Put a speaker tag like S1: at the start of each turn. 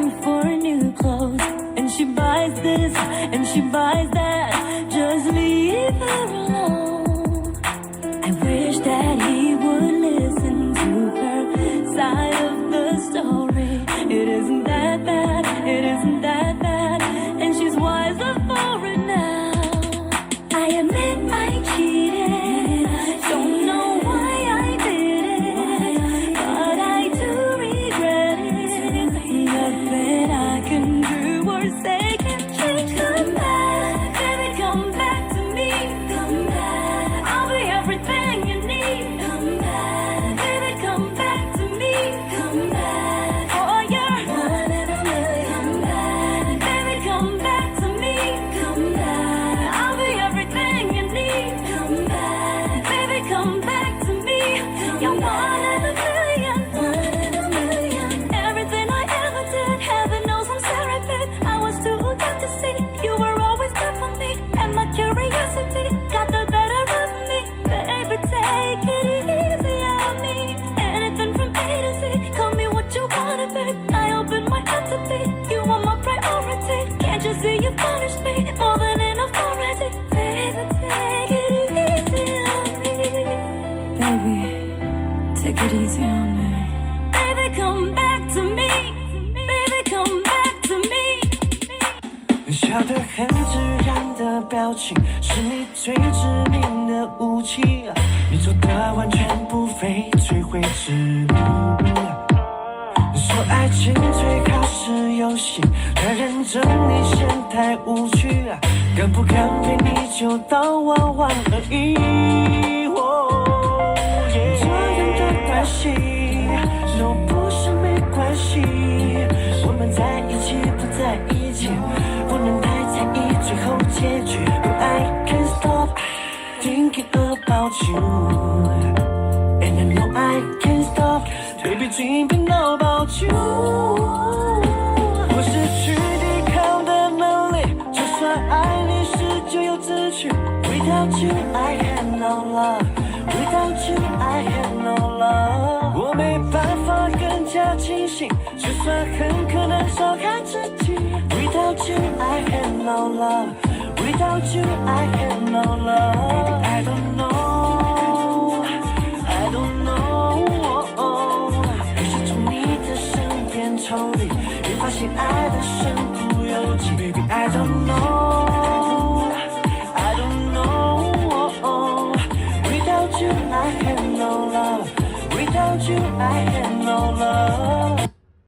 S1: shopping for new clothes, and she buys this and she buys that. Just leave her alone. I wish that he would listen to her side of the story. It isn't that bad, it isn't that bad, and she's wiser for it now. I admit I cheated, don't know why I did it, but I do regret it. Nothing I can do or say can change. Come back, baby, come back to me. Come back, I'll be everything you need. Come back, baby, come back to me. Come back, oh you're one in a million. Come back, baby, come back to me. Come back, I'll be everything you need. Come back, baby, come back to me. You're one in a million. One in a million. Everything I ever did, heaven knows I'm sorry, babe. I was too young to see you were always there for me, and my curiosity got the better of me. Baby, take it easy on me. Anything from A to Z, call me what you wanna be. I open my heart to be, you are my priority. Can't you see you punished me more than enough already? Baby, take it easy on me. Baby, take it easy on me. Baby, come back to me. Baby, come back to me.
S2: 笑得很自然的表情，是你最致命的武器。你做的完全不费吹灰之力。说爱情最好是游戏，太认真你嫌太无趣，敢不敢陪你就到晚晚而已。这样的关系，no不是没关系，我们在一起不在一起，不能太在意最后结局。But I can't stop thinking about you, and I know I can't stop, baby, dreaming about you. 我失去抵抗的能力，就算爱你是咎由自取。Without you, I have no love. Without you, I have no love. 我没办法更加清醒，就算很可能伤害自己。Without you, I have no love. Without you, I have no love. I don't know, I don't know. 可是从你的身边抽离，越发现爱的身不由己。Baby, I don't know, I don't know. Without you, I have no love. Without you, I have no love.